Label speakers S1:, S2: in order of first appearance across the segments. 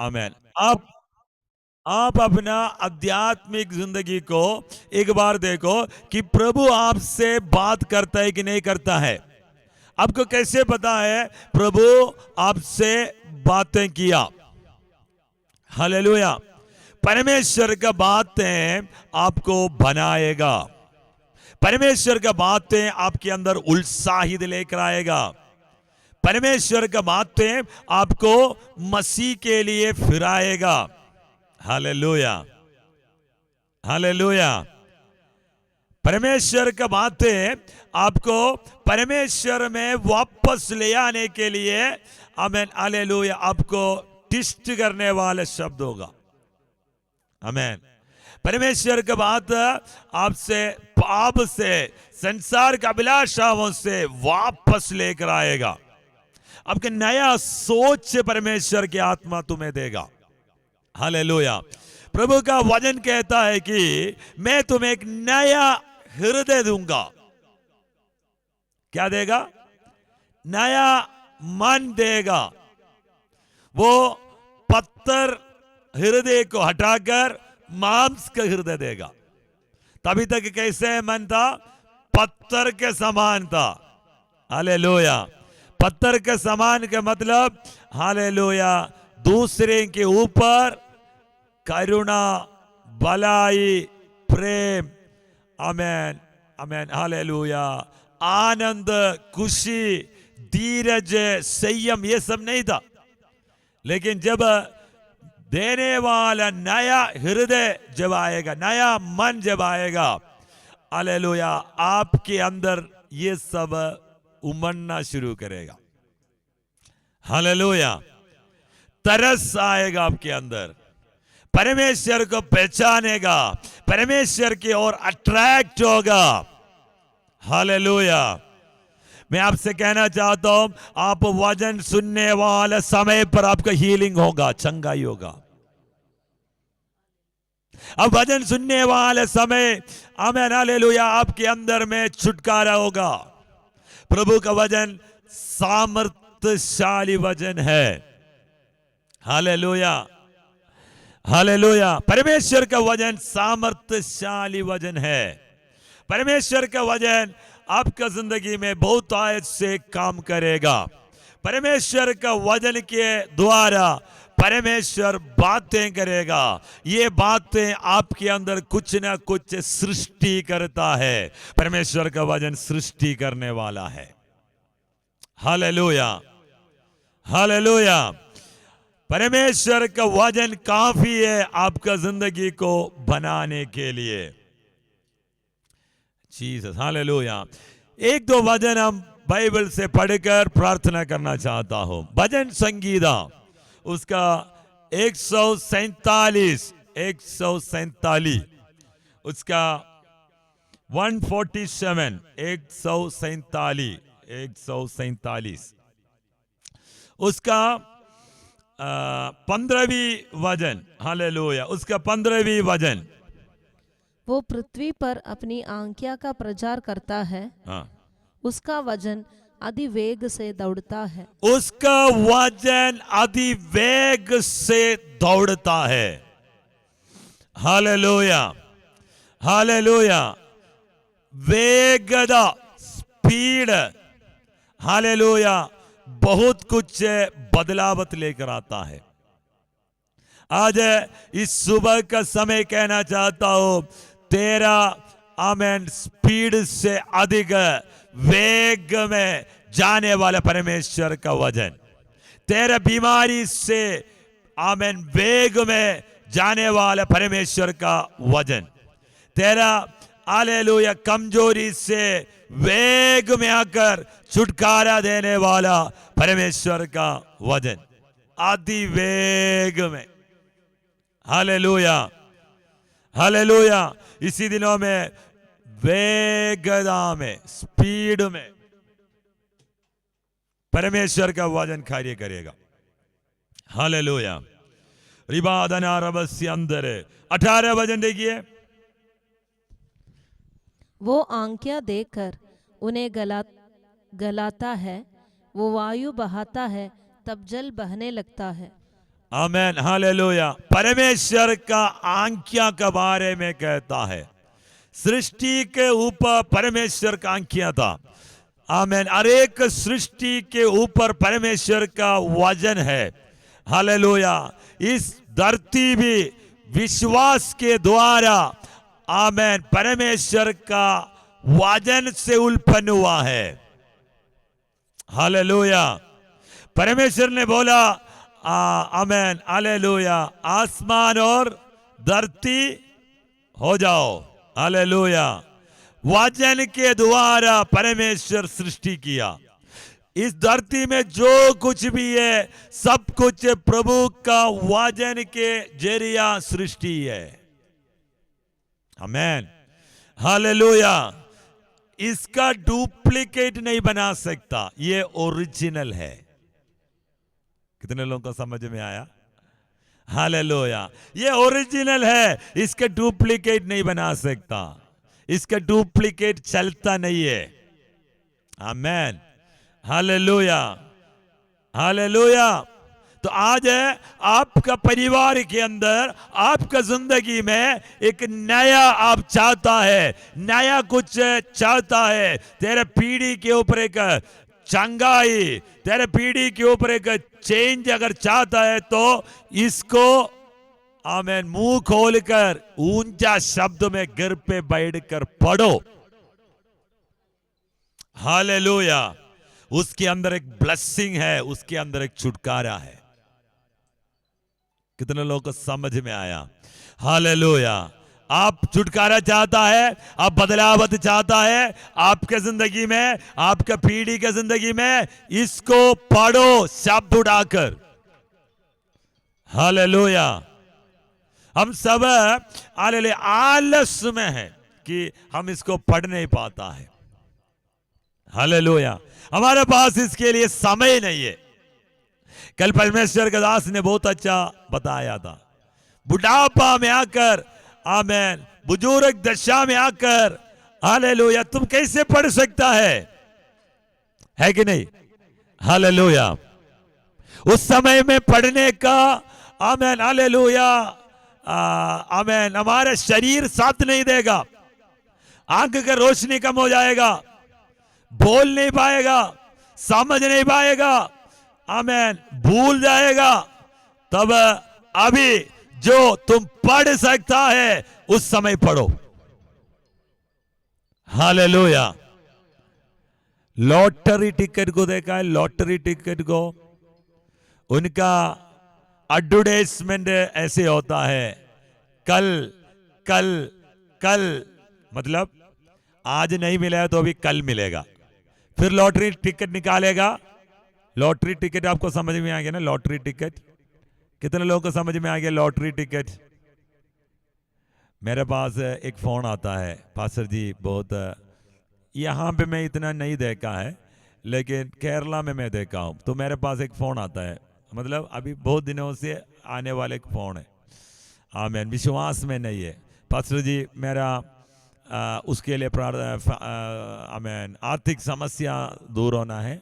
S1: आमेन। आप अपना आध्यात्मिक जिंदगी को एक बार देखो कि प्रभु आपसे बात करता है कि नहीं करता है। आपको कैसे पता है प्रभु आपसे बातें किया? हालेलुया। परमेश्वर का बातें आपको बनाएगा। परमेश्वर का बातें आपके अंदर उत्साहित लेकर आएगा। परमेश्वर का बातें आपको मसीह के लिए फिराएगा। Hallelujah, hallelujah. परमेश्वर का बातें आपको परमेश्वर में वापस ले आने के लिए, आमेन, हालेलुया, आपको टिस्ट करने वाला शब्द होगा। आमेन। परमेश्वर का बात आपसे पाप से, संसार का अभिलाषाओं से वापस लेकर आएगा। आपके नया सोच परमेश्वर की आत्मा तुम्हें देगा। हालेलुया। प्रभु का वचन कहता है कि मैं तुम्हें एक नया हृदय दूंगा। क्या देगा? नया मन देगा। वो पत्थर हृदय को हटाकर मांस का हृदय देगा। तभी तक कैसे मन था? पत्थर के समान था। हालेलुया। पत्थर के समान का मतलब, हालेलुया, दूसरे के ऊपर करुणा, भलाई, प्रेम, आमेन, आमेन, हालेलुया, आनंद, खुशी, धीरज, संयम, ये सब नहीं था। लेकिन जब देने वाला नया हृदय जब आएगा, नया मन जब आएगा, हालेलुया, आपके अंदर ये सब उमड़ना शुरू करेगा। हालेलुया। तरस आएगा आपके अंदर, परमेश्वर को पहचानेगा, परमेश्वर की ओर अट्रैक्ट होगा। हालेलुया। मैं आपसे कहना चाहता हूं, आप वचन सुनने वाले समय पर आपका हीलिंग होगा, चंगाई होगा। अब वचन सुनने वाले समय, आमेन, हालेलुया, आपके अंदर में छुटकारा होगा। प्रभु का वचन सामर्थ्यशाली वचन है। Hallelujah, hallelujah. परमेश्वर का वचन सामर्थ्यशाली वचन है। परमेश्वर का वचन आपका जिंदगी में बहुत आयत से काम करेगा। परमेश्वर का वचन के द्वारा परमेश्वर बातें करेगा। ये बातें आपके अंदर कुछ ना कुछ सृष्टि करता है। परमेश्वर का वचन सृष्टि करने वाला है। Hallelujah, hallelujah. परमेश्वर का वचन काफी है आपका जिंदगी को बनाने के लिए। Jesus, hallelujah. एक दो वचन हम बाइबल से पढ़कर प्रार्थना करना चाहता हूं। भजन संगीता उसका 147 उसका 147 147 उसका 15वीं वचन, हालेलुया, उसका 15वीं वचन।
S2: वो पृथ्वी पर अपनी आज्ञा का प्रचार करता है।
S1: हाँ।
S2: उसका वचन अधिवेग से दौड़ता है।
S1: उसका वचन अधिवेग से दौड़ता है। Hallelujah, hallelujah. वेगदा, स्पीड, हालेलुया, बहुत कुछ बदलावत लेकर आता है। आज इस सुबह का समय कहना चाहता हूं, तेरा, आमेन, स्पीड से अधिक वेग में जाने वाला परमेश्वर का वचन, तेरा बीमारी से, आमेन, वेग में जाने वाला परमेश्वर का वचन, तेरा, हालेलुया, कमजोरी से वेग में आकर छुटकारा देने वाला परमेश्वर का वचन, अति वेग में। Hallelujah, hallelujah. इसी दिनों में वेगता में, स्पीड में परमेश्वर का वचन कार्य करेगा। हालेलुया। रिबादना रबस्य अंदर 18 वचन देखिए।
S2: वो आज्ञा देकर उन्हें गलाता है। वो वायु बहाता है, तब जल बहने लगता है।
S1: आमेन, हालेलुया। परमेश्वर का आंखियां के बारे में कहता है, सृष्टि के ऊपर परमेश्वर का आंखियां था। आमेन, हर एक सृष्टि के ऊपर परमेश्वर का वजन है। हालेलुया। इस धरती भी विश्वास के द्वारा, आमेन, परमेश्वर का वजन से उत्पन्न हुआ है। हालेलुया। परमेश्वर ने बोला, आमेन, हालेलुया, आसमान और धरती हो जाओ। हालेलुया। वचन के द्वारा परमेश्वर सृष्टि किया। इस धरती में जो कुछ भी है सब कुछ प्रभु का वचन के जरिया सृष्टि है। आमेन, हालेलुया। इसका डुप्लीकेट नहीं बना सकता, ये ओरिजिनल है। कितने लोगों को समझ में आया? हालेलुया। ये ओरिजिनल है, इसका डुप्लीकेट नहीं बना सकता, इसका डुप्लीकेट चलता नहीं है। आमेन, हालेलुया, हालेलुया। तो आज है आपका परिवार के अंदर, आपका जिंदगी में एक नया आप चाहता है, नया कुछ चाहता है। तेरे पीढ़ी के ऊपर एक चंगाई, तेरे पीढ़ी के ऊपर एक चेंज अगर चाहता है तो इसको, आमेन, मुंह खोलकर ऊंचा शब्द में घर पे बैठकर पढ़ो। हालेलुया। उसके अंदर एक ब्लेसिंग है, उसके अंदर एक छुटकारा है। कितने लोगों को समझ में आया? हालेलुया। आप छुटकारा चाहता है, आप बदलाव चाहता है आपके जिंदगी में, आपके पीढ़ी के जिंदगी में, इसको पढ़ो शब्द उड़ाकर। हालेलुया। हम सब आलस में है कि हम इसको पढ़ नहीं पाता है। हालेलुया। हमारे पास इसके लिए समय नहीं है। कल परमेश्वर के दास ने बहुत अच्छा बताया था, बुढ़ापा में आकर, आमेन, बुजुर्ग दशा में आकर, हालेलुया, तुम कैसे पढ़ सकता है कि नहीं? हालेलुया। उस समय में पढ़ने का, आमेन, हालेलुया, आमेन, हमारा शरीर साथ नहीं देगा, आंख का रोशनी कम हो जाएगा, बोल नहीं पाएगा, समझ नहीं पाएगा, आमेन, भूल जाएगा। तब अभी जो तुम पढ़ सकता है उस समय पढ़ो। हालेलुया। लॉटरी टिकट को देखा है? लॉटरी टिकट को उनका एडवर्टाइजमेंट ऐसे होता है, कल कल कल, मतलब आज नहीं मिला तो अभी कल मिलेगा। फिर लॉटरी टिकट निकालेगा। लॉटरी टिकट आपको समझ में आ गया ना? लॉटरी टिकट कितने लोगों को समझ में आ गया? Lottery ticket. मेरे पास एक फोन आता है, पास्टर जी, बहुत यहाँ पे मैं इतना नहीं देखा है लेकिन केरला में मैं देखा हूँ। तो मेरे पास एक फोन आता है, मतलब अभी बहुत दिनों से आने वाले एक फोन है। आमीन। विश्वास में नहीं है, पास्टर जी मेरा उसके लिए आमीन, आर्थिक समस्या दूर होना है,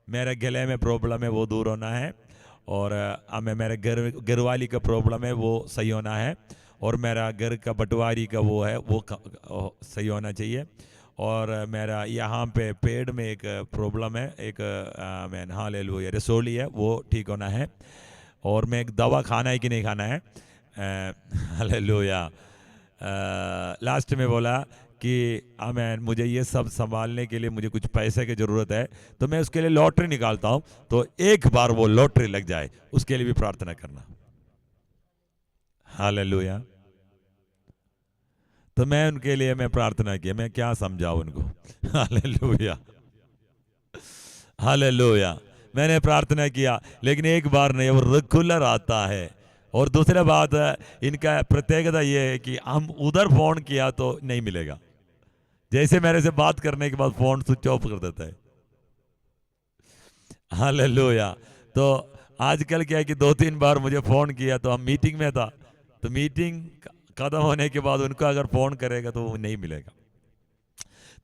S1: मेरे गले में प्रॉब्लम है वो दूर होना है, और हमें मेरे घर वाली का प्रॉब्लम है वो सही होना है, और मेरा घर का बंटवारी का वो है वो सही होना चाहिए, और मेरा यहाँ पे पेड़ में एक प्रॉब्लम है, एक आमीन, हालेलुया, रसोली है, वो ठीक होना है, और मैं एक दवा खाना है कि नहीं खाना है। हालेलुया। लास्ट में बोला कि आमीन, मुझे ये सब संभालने के लिए मुझे कुछ पैसे की ज़रूरत है, तो मैं उसके लिए लॉटरी निकालता हूँ, तो एक बार वो लॉटरी लग जाए उसके लिए भी प्रार्थना करना। हालेलुया। तो मैं उनके लिए मैं प्रार्थना की, मैं क्या समझाऊं उनको। Hallelujah, hallelujah. मैंने प्रार्थना किया, लेकिन एक बार नहीं, वो रेगुलर आता है। और दूसरा बात, इनका प्रत्येकता ये है कि हम उधर फोन किया तो नहीं मिलेगा, जैसे मेरे से बात करने के बाद फोन स्विच ऑफ कर देता है। हालेलुया। तो आजकल क्या है कि 2-3 बार मुझे फोन किया, तो हम मीटिंग में था, तो मीटिंग खत्म होने के बाद उनको अगर फोन करेगा तो वो नहीं मिलेगा।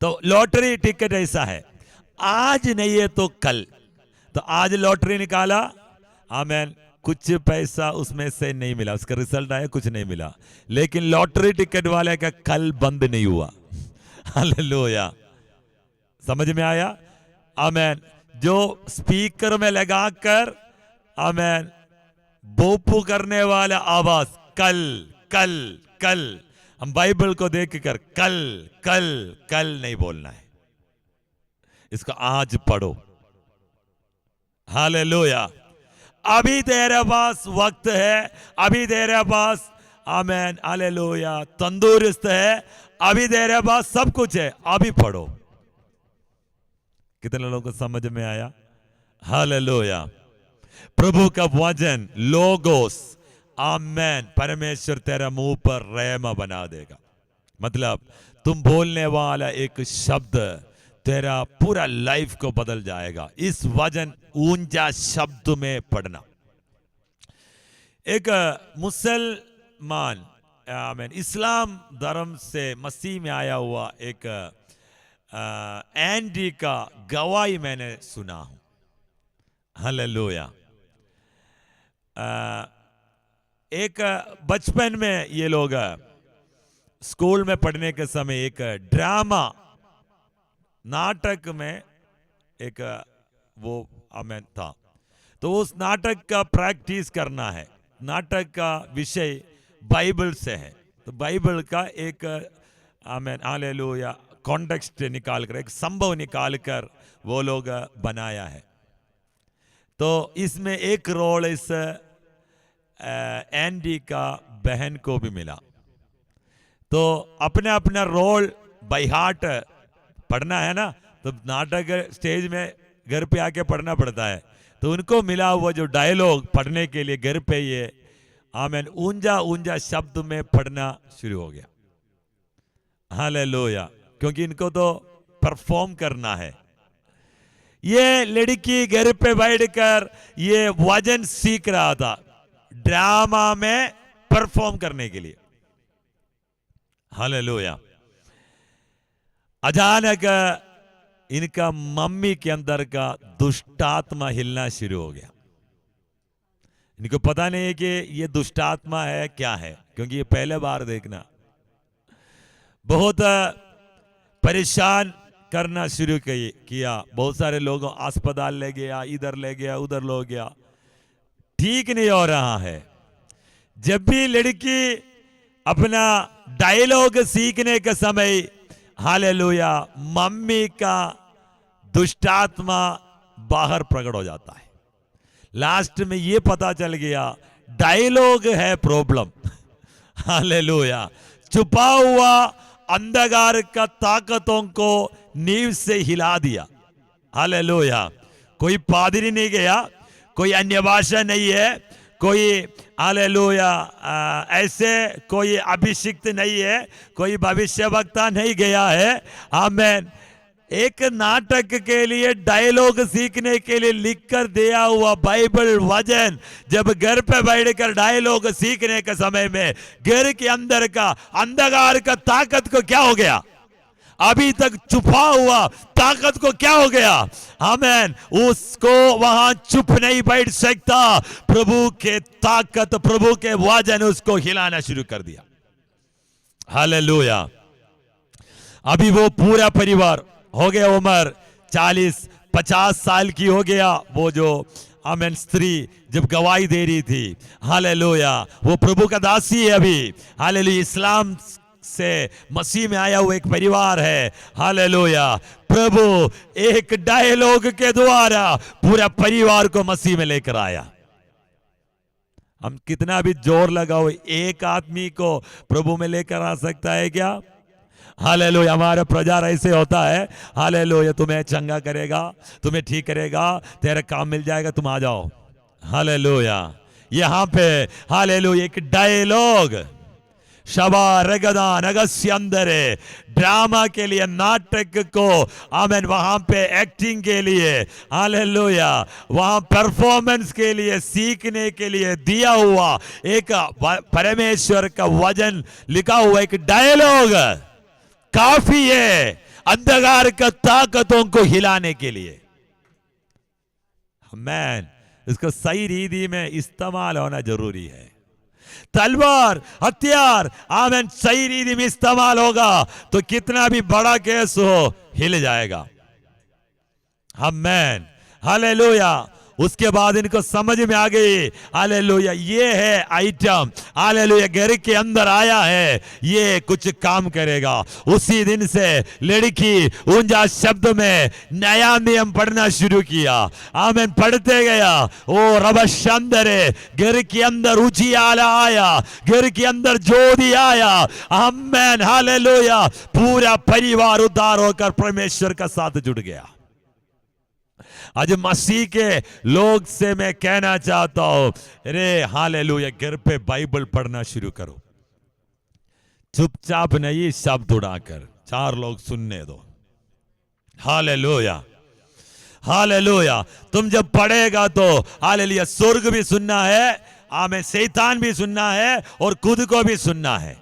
S1: तो लॉटरी टिकट ऐसा है, आज नहीं है तो कल। तो आज लॉटरी निकाला, आमीन, कुछ पैसा उसमें से नहीं मिला, उसका रिजल्ट आया कुछ नहीं मिला, लेकिन लॉटरी टिकट वाले का कल बंद नहीं हुआ। हालेलुया, समझ में आया? आमेन। जो स्पीकर में लगाकर आमेन बोपू करने वाला आवाज कल कल कल, हम बाइबल को देखकर कल कल कल नहीं बोलना है, इसको आज पढ़ो। हालेलुया। अभी तेरे पास वक्त है, अभी तेरे पास आमेन हालेलुया तंदुरुस्त है, अभी तेरे पास सब कुछ है, अभी पढ़ो। कितने लोगों को समझ में आया? हालेलुया। प्रभु का वचन लोगोस, आमेन, परमेश्वर तेरा मुंह पर रहमा बना देगा। मतलब तुम बोलने वाला एक शब्द तेरा पूरा लाइफ को बदल जाएगा। इस वचन ऊंचा शब्द में पढ़ना। एक मुसलमान आमेन इस्लाम धर्म से मसीह में आया हुआ एक एंडी का गवाही मैंने सुना हूं। हालेलुया। एक बचपन में ये लोग स्कूल में पढ़ने के समय एक ड्रामा नाटक में एक वो आमेन था, तो उस नाटक का प्रैक्टिस करना है। नाटक का विषय बाइबल से है, तो बाइबल का एक आमेन हालेलुया कॉन्टेक्स्ट निकाल कर, एक संभव निकाल कर वो लोग बनाया है। तो इसमें एक रोल इस एंडी का बहन को भी मिला। तो अपना अपना रोल बाय हार्ट पढ़ना है ना, तो नाटक स्टेज में घर पे आके पढ़ना पड़ता है। तो उनको मिला हुआ जो डायलॉग पढ़ने के लिए घर पे ये आमेन ऊंजा ऊंजा शब्द में पढ़ना शुरू हो गया। हालेलुया, क्योंकि इनको तो परफॉर्म करना है। ये लड़की घर पे बैठकर ये वचन सीख रहा था ड्रामा में परफॉर्म करने के लिए। हालेलुया। अचानक इनका मम्मी के अंदर का दुष्टात्मा हिलना शुरू हो गया। इनको पता नहीं है कि ये दुष्टात्मा है क्या है, क्योंकि ये पहले बार देखना। बहुत परेशान करना शुरू किया। बहुत सारे लोगों अस्पताल ले गया, इधर ले गया, उधर ले गया, ठीक नहीं हो रहा है। जब भी लड़की अपना डायलॉग सीखने के समय हालेलुया मम्मी का दुष्टात्मा बाहर प्रकट हो जाता है। लास्ट में ये पता चल गया डायलॉग है प्रॉब्लम। हालेलुया। छुपा हुआ अंधकार का ताकतों को नींव से हिला दिया। हालेलुया। कोई पादरी नहीं गया, कोई अन्य भाषा नहीं है, कोई हालेलुया ऐसे कोई अभिषिक्त नहीं है, कोई भविष्यवक्ता नहीं गया है। आमेन। एक नाटक के लिए डायलॉग सीखने के लिए लिखकर दिया हुआ बाइबल वचन जब घर पे बैठकर डायलॉग सीखने के समय में घर के अंदर का अंधकार का ताकत को क्या हो गया, अभी तक छुपा हुआ ताकत को क्या हो गया। आमेन। उसको वहां चुप नहीं बैठ सकता। प्रभु के ताकत, प्रभु के वचन उसको हिलाना शुरू कर दिया। हालेलुया। अभी वो पूरा परिवार हो गया, उम्र 40-50 साल की हो गया। वो जो आमेन स्त्री जब गवाही दे रही थी, हालेलुया, वो प्रभु का दासी है अभी। हालेलुया। इस्लाम से मसीह में आया हुआ एक परिवार है। हालेलुया। प्रभु एक डायलॉग के द्वारा पूरा परिवार को मसीह में लेकर आया। हम कितना भी जोर लगाओ, एक आदमी को प्रभु में लेकर आ सकता है क्या? हालेलुया। हमारा प्रचार ऐसे होता है, हालेलुया तुम्हें चंगा करेगा, तुम्हें ठीक करेगा, तेरा काम मिल जाएगा, तुम आ जाओ। हालेलुया। यहाँ पे हालेलुया एक डायलॉग शबा रगदा नगस्यंदरे ड्रामा के लिए, नाटक को आमेन वहां पे एक्टिंग के लिए, हालेलुया वहां परफॉर्मेंस के लिए, सीखने के लिए दिया हुआ एक परमेश्वर का वचन लिखा हुआ एक डायलॉग काफी है अंधकार का ताकतों को हिलाने के लिए। आमेन। इसको सही रीति में इस्तेमाल होना जरूरी है। तलवार, हथियार, आमेन, सही रीति में इस्तेमाल होगा तो कितना भी बड़ा केस हो हिल जाएगा। आमेन, हालेलुया। उसके बाद इनको समझ में आ गई, हालेलुया, ये है आइटम, हालेलुया, घर के अंदर आया है, ये कुछ काम करेगा। उसी दिन से लड़की ऊंचा शब्द में नया नियम पढ़ना शुरू किया। आमेन, पढ़ते गया। ओ रब शंदरे, घर के अंदर उजियाला आया, घर के अंदर ज्योति आया। आमेन, हालेलुया। पूरा परिवार उद्धार होकर परमेश्वर का साथ जुड़ गया। आज मसीह के लोग से मैं कहना चाहता हूं, अरे हालेलुया, घर पे बाइबल पढ़ना शुरू करो। चुपचाप नहीं, शब्द उड़ाकर 4 लोग सुनने दो। Hallelujah, hallelujah. तुम जब पढ़ेगा तो हालेलुया, स्वर्ग भी सुनना है, आमें, शैतान भी सुनना है और खुद को भी सुनना है,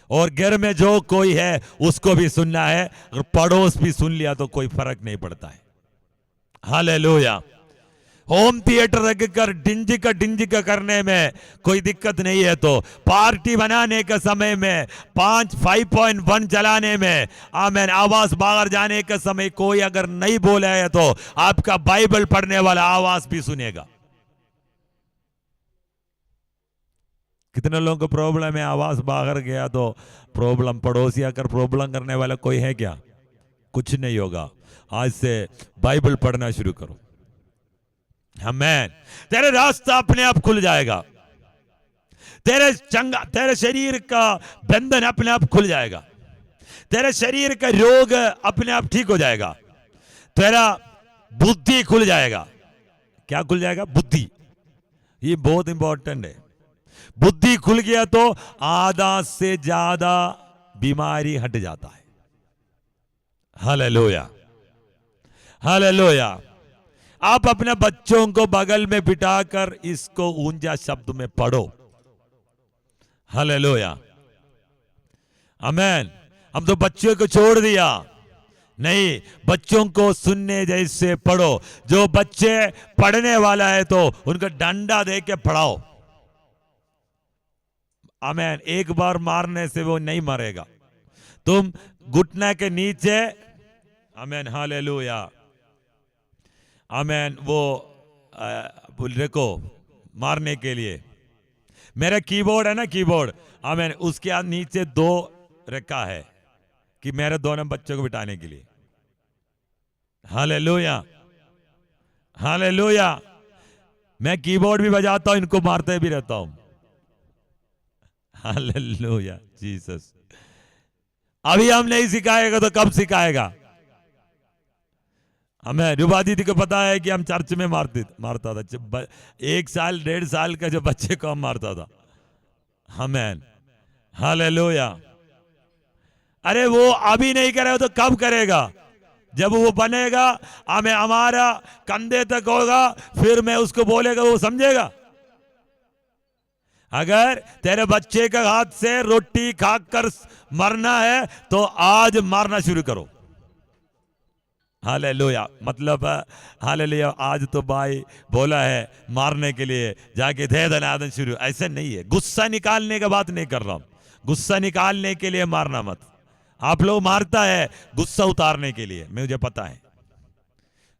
S1: और घर में जो कोई है उसको भी सुनना है। अगर पड़ोस भी सुन लिया तो कोई फर्क नहीं पड़ता है। हालेलुया। होम थिएटर रखकर डिंजिका करने में कोई दिक्कत नहीं है, तो पार्टी बनाने के समय में 5.1 चलाने में, आमेन, आवाज बाहर जाने के समय कोई अगर नहीं बोला है तो आपका बाइबल पढ़ने वाला आवाज भी सुनेगा। कितने लोगों को प्रॉब्लम है, आवाज बाहर गया तो प्रॉब्लम, पड़ोसी आकर प्रॉब्लम करने वाला कोई है क्या? कुछ नहीं होगा। आज से बाइबल पढ़ना शुरू करो। आमेन। तेरे रास्ता अपने आप खुल जाएगा, तेरे शरीर का बंधन अपने आप खुल जाएगा, तेरे शरीर का रोग अपने आप ठीक हो जाएगा, तेरा बुद्धि खुल जाएगा। क्या खुल जाएगा? बुद्धि। ये बहुत इंपॉर्टेंट है। बुद्धि खुल गया तो आधा से ज्यादा बीमारी हट जाता है। Hallelujah, hallelujah. आप अपने बच्चों को बगल में बिठाकर इसको ऊंचा शब्द में पढ़ो। हालेलुया, आमेन। हम तो बच्चों को छोड़ दिया, नहीं, बच्चों को सुनने जैसे पढ़ो। जो बच्चे पढ़ने वाला है तो उनको डंडा दे के पढ़ाओ। आमेन। एक बार मारने से वो नहीं मरेगा। तुम घुटने के नीचे, आमेन, हालेलुया, आमेन, वो रखो मारने के लिए। मेरा कीबोर्ड है ना, कीबोर्ड, आमेन, उसके नीचे 2 रखा है कि मेरे दोनों बच्चों को बिठाने के लिए। Hallelujah, hallelujah. मैं कीबोर्ड भी बजाता हूं, इनको मारते भी रहता हूं। Hallelujah, Jesus. अभी हम नहीं सिखाएगा तो कब सिखाएगा? हमें रुबा दीदी को पता है कि हम चर्च में मारता था। 1 साल 1.5 साल का जो बच्चे को हम मारता था। आमेन, हालेलुया। अरे वो अभी नहीं करेगा तो कब करेगा? जब वो बनेगा, हमें हमारा कंधे तक होगा, फिर मैं उसको बोलेगा, वो समझेगा। अगर तेरे बच्चे के हाथ से रोटी खाकर मरना है तो आज मारना शुरू करो। हालेलुया। मतलब हालेलुया, आज तो भाई बोला है मारने के लिए, जाके दे दनादन शुरू। ऐसे नहीं है। गुस्सा निकालने की बात नहीं कर रहा हूं। गुस्सा निकालने के लिए मारना मत। आप लोग मारता है गुस्सा उतारने के लिए, मुझे पता है।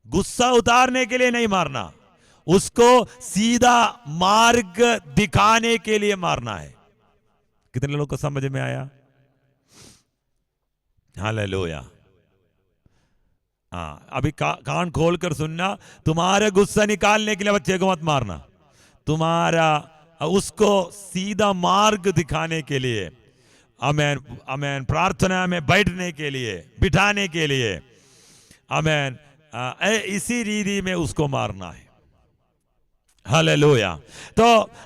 S1: गुस्सा उतारने के लिए नहीं मारना, उसको सीधा मार्ग दिखाने के लिए मारना है। कितने लोगों को समझ में आया? हालेलुया। हाँ, अभी कान खोलकर सुनना। तुम्हारा गुस्सा निकालने के लिए बच्चे को मत मारना, तुम्हारा उसको सीधा मार्ग दिखाने के लिए, आमेन, आमेन, प्रार्थना में बैठने के लिए, बिठाने के लिए, आमेन, इसी रीति में उसको मारना है। हालेलुया। तो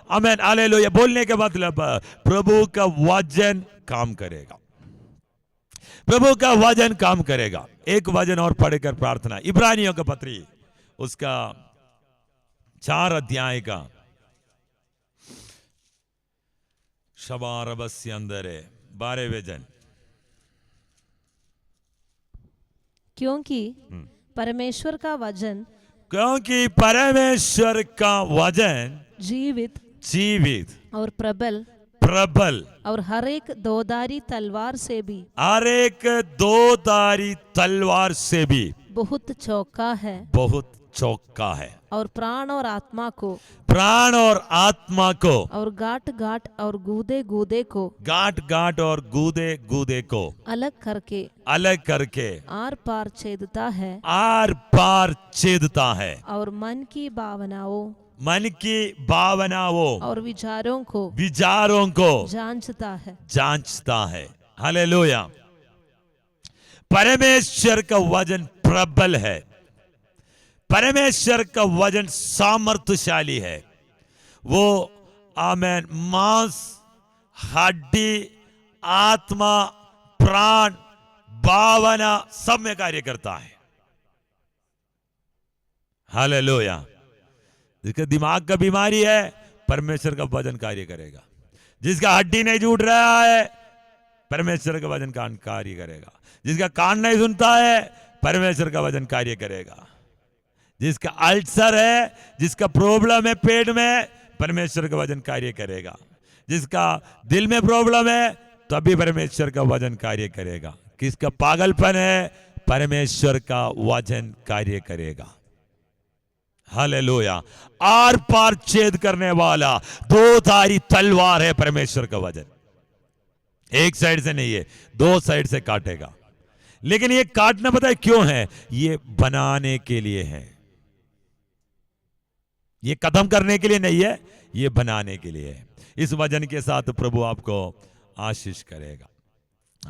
S1: आमेन, हालेलुया बोलने के मतलब प्रभु का वचन काम करेगा, प्रभु का वचन काम करेगा। एक वचन और पढ़कर प्रार्थना, इब्रानियों का पत्री उसका 4 अध्याय का शबारबस्य अंदर 12 वचन।
S2: क्योंकि परमेश्वर का वचन
S1: क्योंकि परमेश्वर का वचन
S2: जीवित
S1: जीवित
S2: और प्रबल
S1: प्रबल
S2: और हर एक दोधारी तलवार से भी
S1: हर एक दो धारी तलवार से भी
S2: बहुत चौका है
S1: बहुत चौका है,
S2: और प्राण और आत्मा को
S1: प्राण और आत्मा को
S2: और गांठ गांठ और गूदे गूदे को
S1: गांठ गांठ और गूदे गूदे को अलग करके
S2: आर पार छेदता है
S1: आर पार छेदता है,
S2: और मन की भावनाओं
S1: मन की भावनाओं
S2: और विचारों को
S1: जांचता है। हालेलुया। परमेश्वर का वचन प्रबल है, परमेश्वर का वचन सामर्थ्यशाली है। वो आमेन मांस, हड्डी, आत्मा, प्राण, भावना सब में कार्य करता है। हालेलुया। जिसका दिमाग का बीमारी है, परमेश्वर का वचन कार्य करेगा। जिसका हड्डी नहीं जुड़ रहा है, परमेश्वर का वचन कार्य करेगा। जिसका कान नहीं सुनता है, परमेश्वर का वचन कार्य करेगा। जिसका अल्सर है, जिसका प्रॉब्लम है पेट में, परमेश्वर का वचन कार्य करेगा। जिसका दिल में प्रॉब्लम है, तभी परमेश्वर का वचन कार्य करेगा। किसका पागलपन है, परमेश्वर का वचन कार्य करेगा। हालेलुया। आर पार छेद करने वाला दो धारी तलवार है परमेश्वर का वचन। एक साइड से नहीं है, दो साइड से काटेगा। लेकिन ये काटना पता है क्यों है? ये बनाने के लिए है। ये खत्म करने के लिए नहीं है, ये बनाने के लिए है। इस वचन के साथ प्रभु आपको आशीष करेगा।